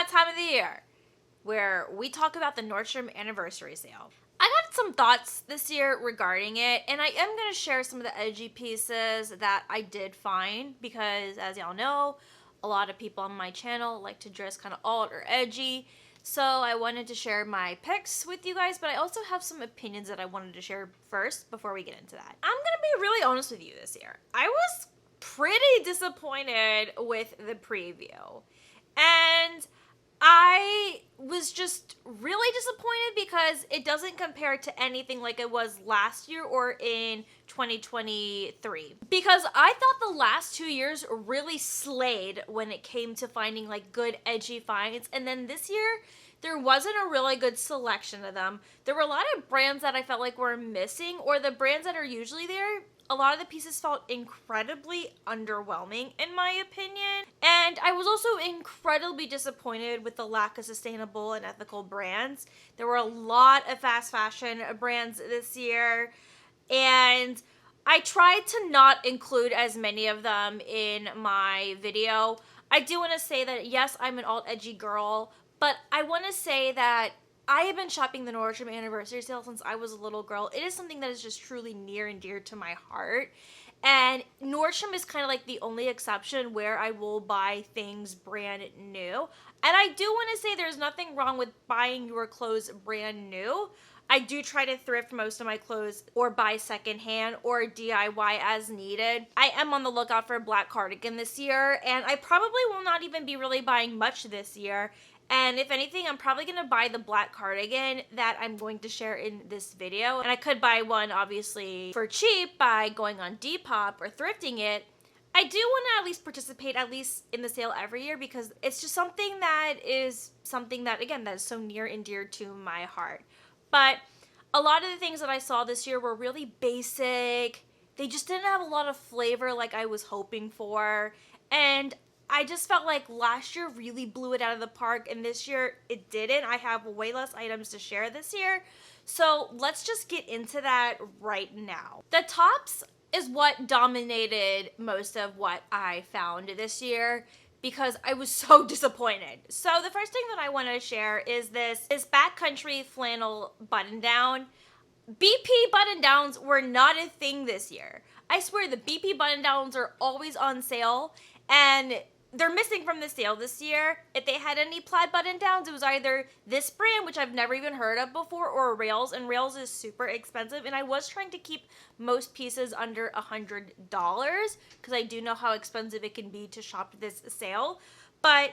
that time of the year where we talk about the Nordstrom Anniversary Sale. I got some thoughts this year regarding it, and I am going to share some of the edgy pieces that I did find because, as y'all know, a lot of people on my channel like to dress kind of alt or edgy. So I wanted to share my picks with you guys, but I also have some opinions that I wanted to share first before we get into that. I'm going to be really honest with you this year. I was pretty disappointed with the preview. And I was just really disappointed because it doesn't compare to anything like it was last year or in 2023. Because I thought the last 2 years really slayed when it came to finding like good edgy finds. And then this year, there wasn't a really good selection of them. There were a lot of brands that I felt like were missing, or the brands that are usually there, a lot of the pieces felt incredibly underwhelming in my opinion. And I was also incredibly disappointed with the lack of sustainable and ethical brands. There were a lot of fast fashion brands this year, and I tried to not include as many of them in my video. I do want to say that yes, I'm an alt edgy girl, but I want to say that I have been shopping the Nordstrom Anniversary Sale since I was a little girl. It is something that is just truly near and dear to my heart. And Nordstrom is kind of like the only exception where I will buy things brand new. And I do want to say there's nothing wrong with buying your clothes brand new. I do try to thrift most of my clothes or buy secondhand or DIY as needed. I am on the lookout for a black cardigan this year, and I probably will not even be really buying much this year. And if anything, I'm probably going to buy the black cardigan that I'm going to share in this video. And I could buy one, obviously, for cheap by going on Depop or thrifting it. I do want to at least participate, at least in the sale every year, because it's just something that, again, that is so near and dear to my heart. But a lot of the things that I saw this year were really basic. They just didn't have a lot of flavor like I was hoping for. And I just felt like last year really blew it out of the park, and this year it didn't. I have way less items to share this year. So let's just get into that right now. The tops is what dominated most of what I found this year because I was so disappointed. So the first thing that I want to share is this backcountry flannel button down. BP button downs were not a thing this year. I swear the BP button downs are always on sale, and they're missing from the sale this year. If they had any plaid button downs, it was either this brand, which I've never even heard of before, or Rails, and Rails is super expensive, and I was trying to keep most pieces under $100 because I do know how expensive it can be to shop this sale, but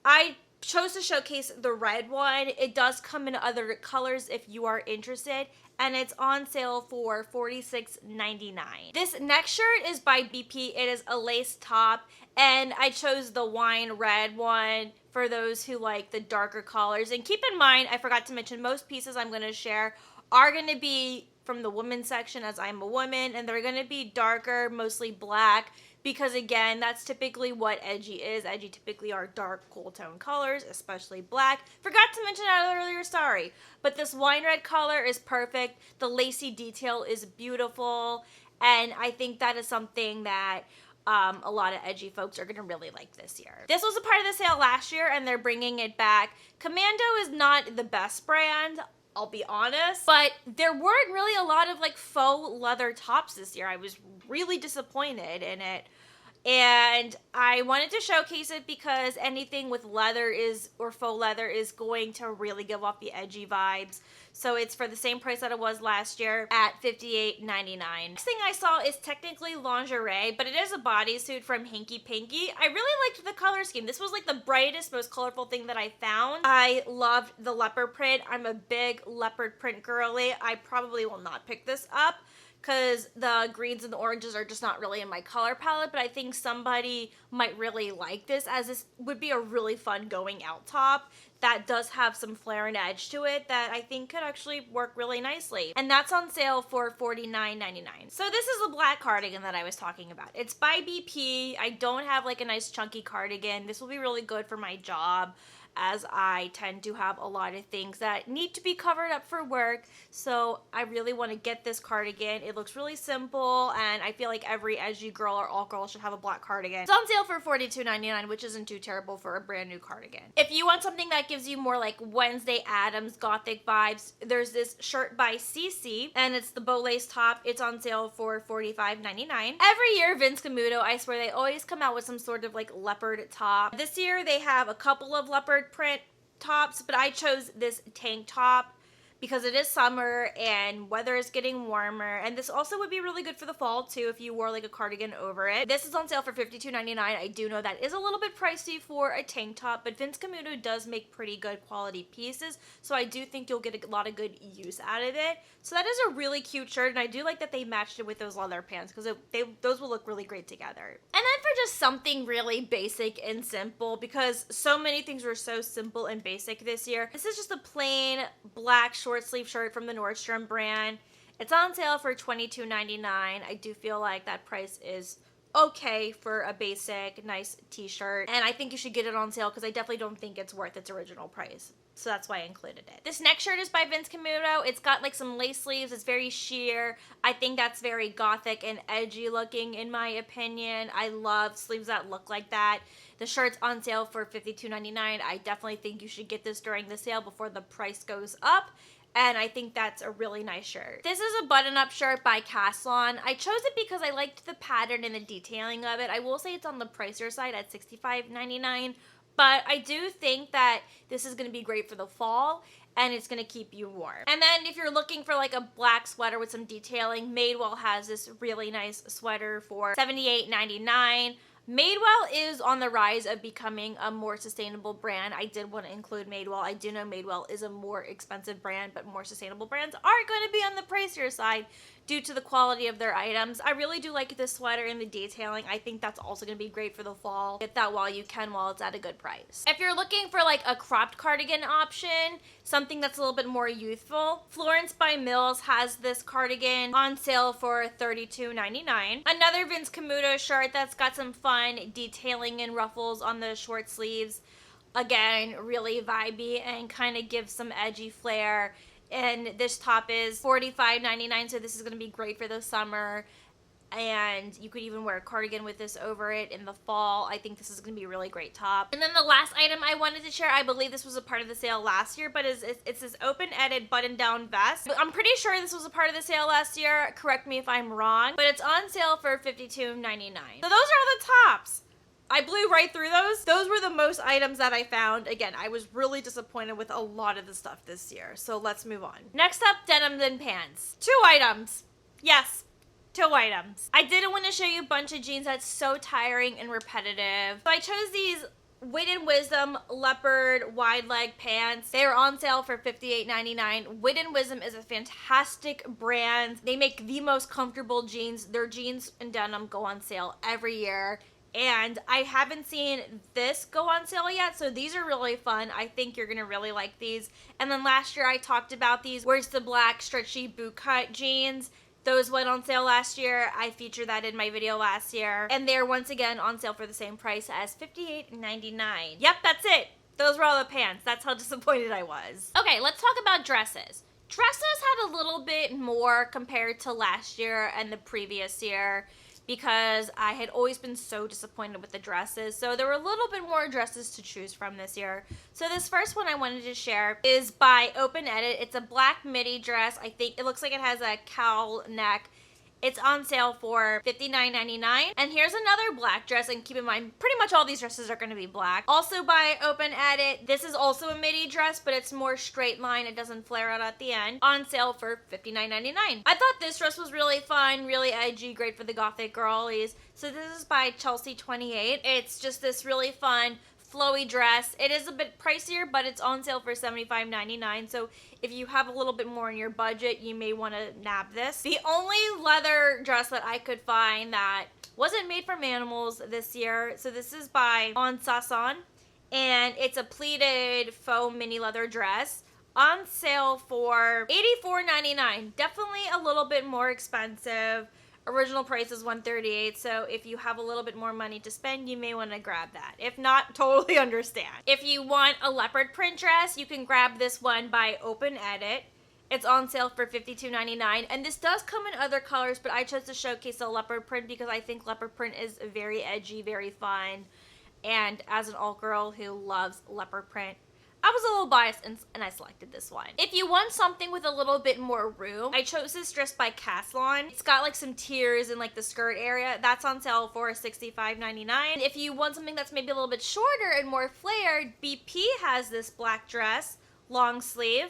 I chose to showcase the red one. It does come in other colors if you are interested, and it's on sale for $46.99. This next shirt is by BP. It is a lace top, and I chose the wine red one for those who like the darker colors. And keep in mind, I forgot to mention, most pieces I'm going to share are going to be from the women's section, as I'm a woman, and they're going to be darker, mostly black, because again, that's typically what edgy is. Edgy typically are dark, cool tone colors, especially black. Forgot to mention that earlier, sorry. But this wine red color is perfect. The lacy detail is beautiful, and I think that is something that a lot of edgy folks are going to really like this year. This was a part of the sale last year, and they're bringing it back. Commando is not the best brand, I'll be honest, but there weren't really a lot of like faux leather tops this year. I was really disappointed in it, and I wanted to showcase it because anything with leather or faux leather is going to really give off the edgy vibes. So it's for the same price that it was last year at $58.99. Next thing I saw is technically lingerie, but it is a bodysuit from Hinky Pinky. I really liked the color scheme. This was like the brightest, most colorful thing that I found. I loved the leopard print. I'm a big leopard print girly. I probably will not pick this up because the greens and the oranges are just not really in my color palette, but I think somebody might really like this, as this would be a really fun going out top that does have some flair and edge to it that I think could actually work really nicely. And that's on sale for $49.99. So this is the black cardigan that I was talking about. It's by BP. I don't have like a nice chunky cardigan. This will be really good for my job. as I tend to have a lot of things that need to be covered up for work. So I really want to get this cardigan. It looks really simple, and I feel like every edgy girl or all girls should have a black cardigan. It's on sale for $42.99, which isn't too terrible for a brand new cardigan. If you want something that gives you more like Wednesday Addams gothic vibes, there's this shirt by CC, and it's the bow lace top. It's on sale for $45.99. Every year, Vince Camuto, I swear they always come out with some sort of like leopard top. This year they have a couple of leopard print tops, but I chose this tank top because it is summer and weather is getting warmer, and this also would be really good for the fall too if you wore like a cardigan over it. This is on sale for $52.99. I do know that is a little bit pricey for a tank top, but Vince Camuto does make pretty good quality pieces, so I do think you'll get a lot of good use out of it. So that is a really cute shirt, and I do like that they matched it with those leather pants because those will look really great together. And then for just something really basic and simple, because so many things were so simple and basic this year, this is just a plain black short sleeve shirt from the Nordstrom brand. It's on sale for $22.99. I do feel like that price is okay for a basic nice t-shirt, and I think you should get it on sale because I definitely don't think it's worth its original price. So that's why I included it. This next shirt is by Vince Camuto. It's got like some lace sleeves. It's very sheer. I think that's very gothic and edgy looking in my opinion. I love sleeves that look like that. The shirt's on sale for $52.99. I definitely think you should get this during the sale before the price goes up. And I think that's a really nice shirt. This is a button-up shirt by Caslon. I chose it because I liked the pattern and the detailing of it. I will say it's on the pricier side at $65.99. But I do think that this is going to be great for the fall, and it's going to keep you warm. And then if you're looking for like a black sweater with some detailing, Madewell has this really nice sweater for $78.99. Madewell is on the rise of becoming a more sustainable brand. I did want to include Madewell. I do know Madewell is a more expensive brand, but more sustainable brands are going to be on the pricier side due to the quality of their items. I really do like this sweater and the detailing. I think that's also going to be great for the fall. Get that while you can, while it's at a good price. If you're looking for like a cropped cardigan option, something that's a little bit more youthful, Florence by Mills has this cardigan on sale for $32.99. Another Vince Camuto shirt that's got some fun detailing and ruffles on the short sleeves. Again, really vibey and kind of gives some edgy flair. And this top is $45.99, so this is going to be great for the summer. And you could even wear a cardigan with this over it in the fall. I think this is going to be a really great top. And then the last item I wanted to share, I believe this was a part of the sale last year, but it's this open-ended button-down vest. I'm pretty sure this was a part of the sale last year. Correct me if I'm wrong. But it's on sale for $52.99. So those are all the tops. I blew right through those. Those were the most items that I found. Again, I was really disappointed with a lot of the stuff this year. So let's move on. Next up, denim and pants. 2 items. Yes, 2 items. I didn't want to show you a bunch of jeans that's so tiring and repetitive. So I chose these Wit and Wisdom leopard wide leg pants. They are on sale for $58.99. Wit and Wisdom is a fantastic brand. They make the most comfortable jeans. Their jeans and denim go on sale every year. And I haven't seen this go on sale yet, so these are really fun. I think you're going to really like these. And then last year I talked about these Where's the Black stretchy boot cut jeans. Those went on sale last year. I featured that in my video last year. And they're once again on sale for the same price as $58.99. Yep, that's it. Those were all the pants. That's how disappointed I was. Okay, let's talk about dresses. Dresses had a little bit more compared to last year and the previous year, because I had always been so disappointed with the dresses. So there were a little bit more dresses to choose from this year. So this first one I wanted to share is by Open Edit. It's a black midi dress. I think it looks like it has a cowl neck. It's on sale for $59.99. And here's another black dress, and keep in mind, pretty much all these dresses are going to be black. Also by Open Edit, this is also a midi dress, but it's more straight line. It doesn't flare out at the end. On sale for $59.99. I thought this dress was really fun, really edgy, great for the gothic girlies. So this is by Chelsea28. It's just this really fun, flowy dress. It is a bit pricier, but it's on sale for $75.99. So if you have a little bit more in your budget, you may want to nab this. The only leather dress that I could find that wasn't made from animals this year, so this is by On Sasson, and it's a pleated faux mini leather dress on sale for $84.99. Definitely a little bit more expensive. Original price is $138, so if you have a little bit more money to spend, you may want to grab that. If not, totally understand. If you want a leopard print dress, you can grab this one by Open Edit. It's on sale for $52.99, and this does come in other colors, but I chose to showcase a leopard print because I think leopard print is very edgy, very fun, and as an alt-girl who loves leopard print, I was a little biased and I selected this one. If you want something with a little bit more room, I chose this dress by Caslon. It's got like some tiers in like the skirt area. That's on sale for $65.99. If you want something that's maybe a little bit shorter and more flared, BP has this black dress, long sleeve,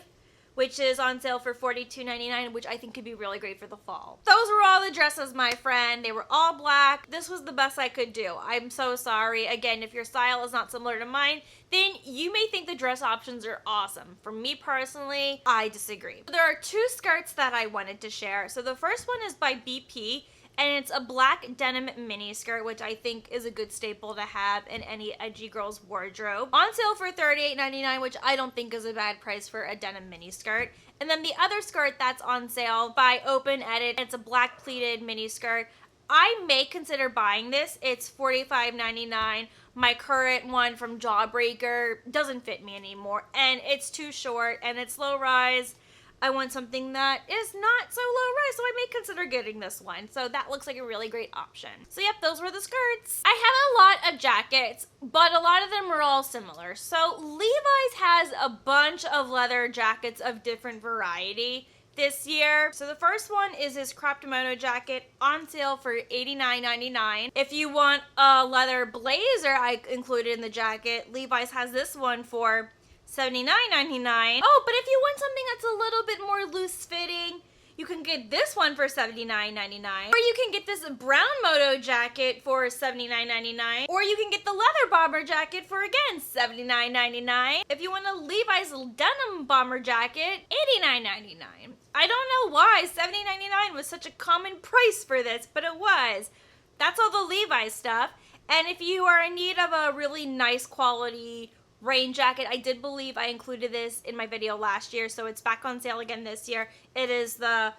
which is on sale for $42.99, which I think could be really great for the fall. Those were all the dresses, my friend. They were all black. This was the best I could do. I'm so sorry. Again, if your style is not similar to mine, then you may think the dress options are awesome. For me personally, I disagree. There are two skirts that I wanted to share. So the first one is by BP, and it's a black denim mini skirt, which I think is a good staple to have in any edgy girl's wardrobe. On sale for $38.99, which I don't think is a bad price for a denim mini skirt. And then the other skirt that's on sale by Open Edit, it's a black pleated mini skirt. I may consider buying this. It's $45.99. My current one from Jawbreaker doesn't fit me anymore, and it's too short, and it's low rise. I want something that is not so low rise, so I may consider getting this one. So that looks like a really great option. So yep, those were the skirts. I have a lot of jackets, but a lot of them are all similar. So Levi's has a bunch of leather jackets of different variety this year. So the first one is this crop kimono jacket on sale for $89.99. If you want a leather blazer I included in the jacket, Levi's has this one for $79.99. Oh, but if you want something that's a little bit more loose fitting, you can get this one for $79.99. Or you can get this brown moto jacket for $79.99. Or you can get the leather bomber jacket for, again, $79.99. If you want a Levi's denim bomber jacket, $89.99. I don't know why $70.99 was such a common price for this, but it was. That's all the Levi's stuff. And if you are in need of a really nice quality rain jacket, I did believe I included this in my video last year, so it's back on sale again this year. It is the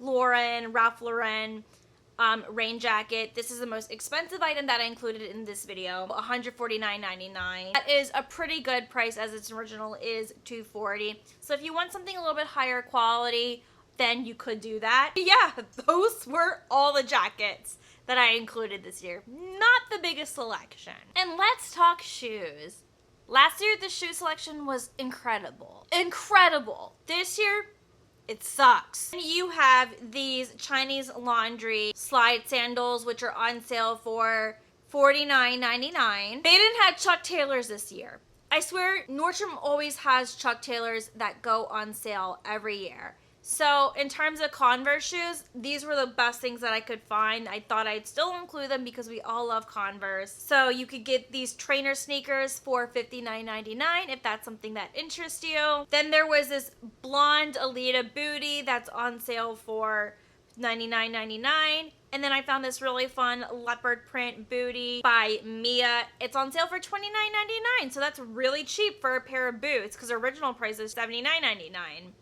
Ralph Lauren rain jacket. This is the most expensive item that I included in this video, $149.99. That is a pretty good price as its original is $240. So if you want something a little bit higher quality, then you could do that. Yeah, those were all the jackets that I included this year. Not the biggest selection. And let's talk shoes. Last year, the shoe selection was incredible. Incredible. This year, it sucks. You have these Chinese laundry slide sandals, which are on sale for $49.99. They didn't have Chuck Taylors this year. I swear, Nordstrom always has Chuck Taylors that go on sale every year. So in terms of Converse shoes, these were the best things that I could find. I thought I'd still include them because we all love Converse. So you could get these trainer sneakers for $59.99 if that's something that interests you. Then there was this blonde Alita booty that's on sale for $99.99. And then I found this really fun leopard print booty by Mia. It's on sale for $29.99, so that's really cheap for a pair of boots because original price is $79.99.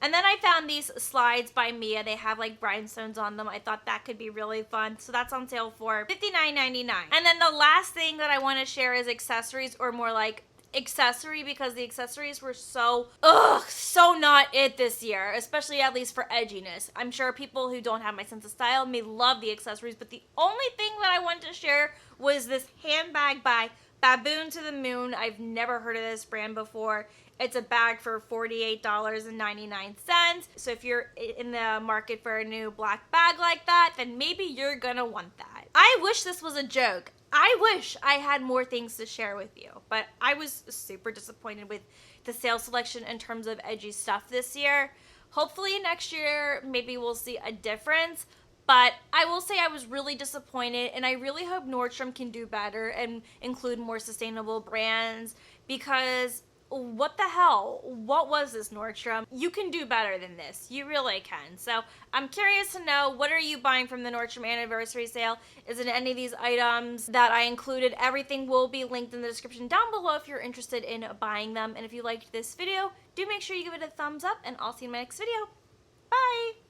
And then I found these slides by Mia. They have like rhinestones on them. I thought that could be really fun, so that's on sale for $59.99. And then the last thing that I want to share is accessories, or more like accessory, because the accessories were so not it this year, especially at least for edginess. I'm sure people who don't have my sense of style may love the accessories, but the only thing that I wanted to share was this handbag by Baboon to the Moon. I've never heard of this brand before. It's a bag for $48.99. So if you're in the market for a new black bag like that, then maybe you're gonna want that. I wish this was a joke. I wish I had more things to share with you, but I was super disappointed with the sales selection in terms of edgy stuff this year. Hopefully next year, maybe we'll see a difference, but I will say I was really disappointed, and I really hope Nordstrom can do better and include more sustainable brands, because what the hell? What was this, Nordstrom? You can do better than this. You really can. So I'm curious to know, what are you buying from the Nordstrom Anniversary Sale? Is it any of these items that I included? Everything will be linked in the description down below if you're interested in buying them. And if you liked this video, do make sure you give it a thumbs up, and I'll see you in my next video. Bye!